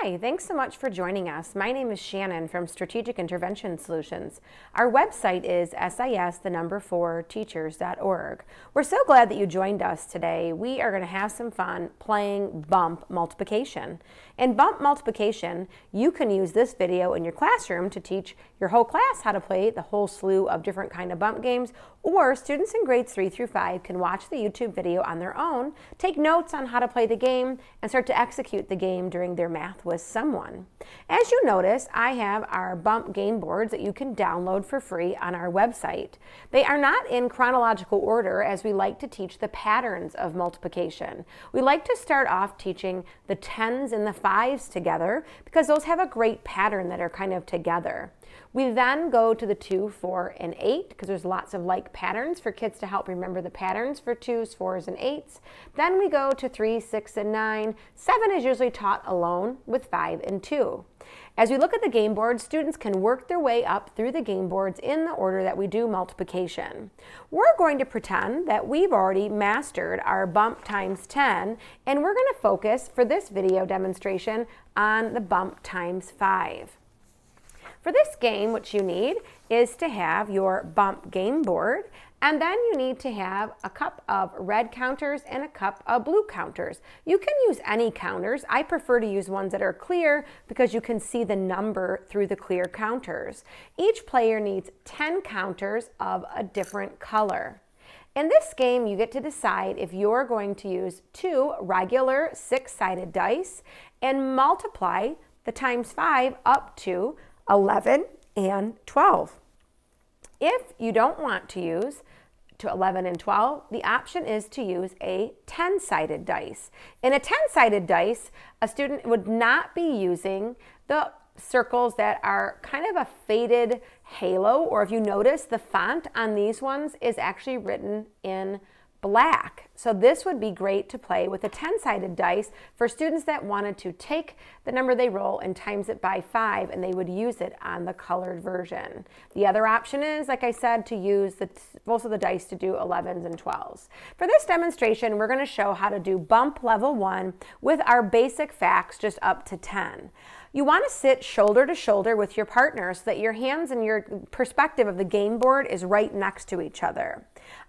Hi, thanks so much for joining us. My name is Shannon from Strategic Intervention Solutions. Our website is sis4teachers.org. We're so glad that you joined us today. We are going to have some fun playing bump multiplication. In bump multiplication, you can use this video in your classroom to teach your whole class how to play the whole slew of different kind of bump games, or students in grades 3 through 5 can watch the YouTube video on their own, take notes on how to play the game, and start to execute the game during their math with someone. As you notice, I have our bump game boards that you can download for free on our website. They are not in chronological order, as we like to teach the patterns of multiplication. We like to start off teaching the 10s and the 5s together because those have a great pattern that are kind of together. We then go to the 2, 4, and 8 because there's lots of like patterns for kids to help remember the patterns for 2s, 4s, and 8s. Then we go to 3, 6, and 9. 7 is usually taught alone with 5 and 2. As we look at the game board, students can work their way up through the game boards in the order that we do multiplication. We're going to pretend that we've already mastered our bump times 10, and we're going to focus for this video demonstration on the bump times 5. For this game, what you need is to have your bump game board, and then you need to have a cup of red counters and a cup of blue counters. You can use any counters. I prefer to use ones that are clear because you can see the number through the clear counters. Each player needs 10 counters of a different color. In this game, you get to decide if you're going to use 2 regular 6-sided dice and multiply the times 5 up to 11 and 12. If you don't want to use to 11 and 12, the option is to use a 10-sided dice. In a 10-sided dice, a student would not be using the circles that are kind of a faded halo, or if you notice, the font on these ones is actually written in black. So this would be great to play with a 10-sided dice for students that wanted to take the number they roll and times it by 5, and they would use it on the colored version. The other option is, like I said, to use most of the dice to do 11s and 12s. For this demonstration, we're going to show how to do bump level 1 with our basic facts just up to 10. You want to sit shoulder to shoulder with your partner so that your hands and your perspective of the game board is right next to each other.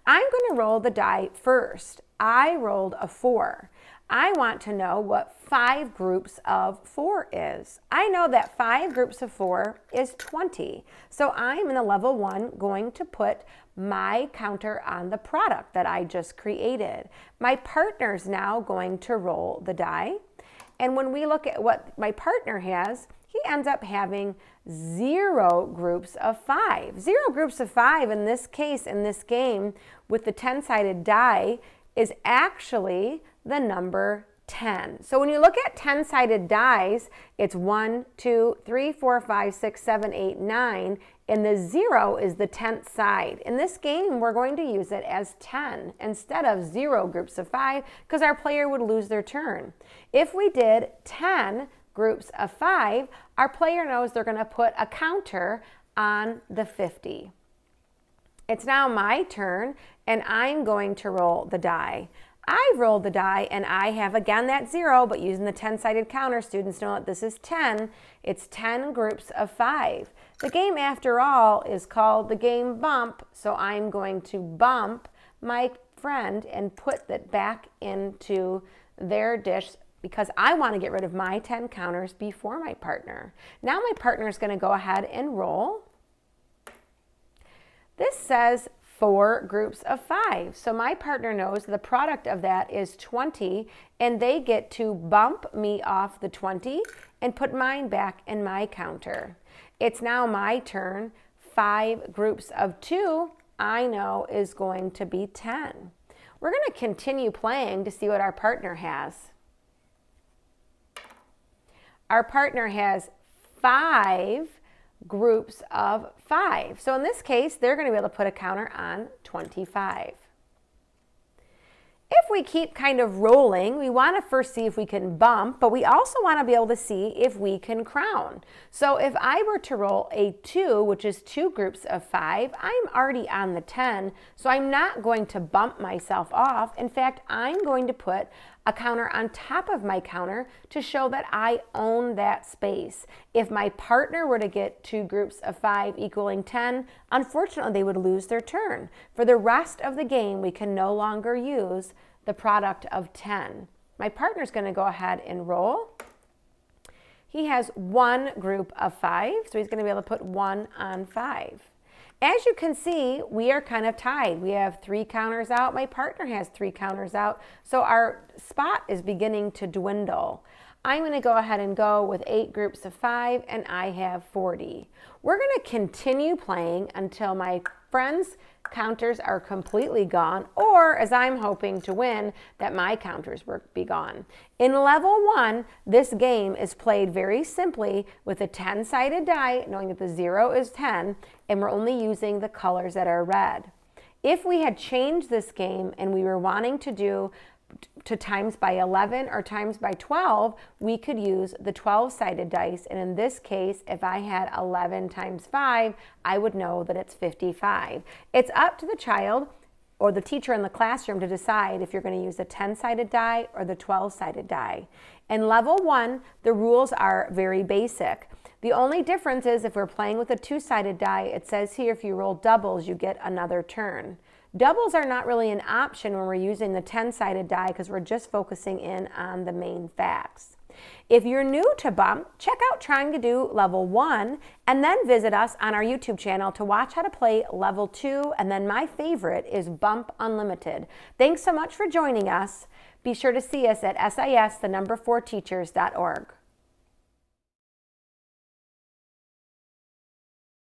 I'm going to roll the die first. I rolled a 4. I want to know what 5 groups of 4 is. I know that 5 groups of 4 is 20. So I'm in the level 1 going to put my counter on the product that I just created. My partner's now going to roll the die. And when we look at what my partner has, he ends up having 0 groups of 5. 0 groups of 5 in this case, in this game, with the 10-sided die, is actually the number 10. So when you look at 10-sided dies, it's 1, 2, 3, 4, 5, 6, 7, 8, 9, and the 0 is the 10th side. In this game, we're going to use it as 10 instead of 0 groups of 5 because our player would lose their turn. If we did 10 groups of 5, our player knows they're going to put a counter on the 50. It's now my turn, and I'm going to roll the die. I rolled the die, and I have again that 0, but using the 10-sided counter, students know that this is 10. It's 10 groups of 5. The game, after all, is called the game bump, so I'm going to bump my friend and put that back into their dish because I want to get rid of my 10 counters before my partner. Now my partner is going to go ahead and roll. This says 4 groups of 5. So my partner knows the product of that is 20, and they get to bump me off the 20 and put mine back in my counter. It's now my turn. 5 groups of 2, I know, is going to be 10. We're going to continue playing to see what our partner has. Our partner has 5 groups of 5. So in this case, they're going to be able to put a counter on 25. If we keep kind of rolling, we want to first see if we can bump, but we also want to be able to see if we can crown. So if I were to roll a 2, which is 2 groups of 5, I'm already on the 10, so I'm not going to bump myself off. In fact, I'm going to put a counter on top of my counter to show that I own that space. If my partner were to get 2 groups of 5 equaling 10, unfortunately they would lose their turn. For the rest of the game, we can no longer use the product of 10. My partner's going to go ahead and roll. He has 1 group of 5, so he's going to be able to put 1 on 5. As you can see, we are kind of tied. We have 3 counters out. My partner has 3 counters out. So our spot is beginning to dwindle. I'm going to go ahead and go with 8 groups of 5, and I have 40. We're going to continue playing until my friends' counters are completely gone, or as I'm hoping to win, that my counters will be gone. In level 1, this game is played very simply with a 10-sided die, knowing that the 0 is 10, and we're only using the colors that are red. If we had changed this game and we were wanting to do to times by 11 or times by 12, we could use the 12-sided dice. And in this case, if I had 11 times 5, I would know that it's 55. It's up to the child or the teacher in the classroom to decide if you're going to use the 10-sided die or the 12-sided die. In level 1, the rules are very basic. The only difference is if we're playing with a 2-sided die, it says here if you roll doubles, you get another turn. Doubles are not really an option when we're using the 10-sided die because we're just focusing in on the main facts. If you're new to Bump, check out Trying to Do Level 1 and then visit us on our YouTube channel to watch how to play Level 2, and then my favorite is Bump Unlimited. Thanks so much for joining us. Be sure to see us at SIS4teachers.org.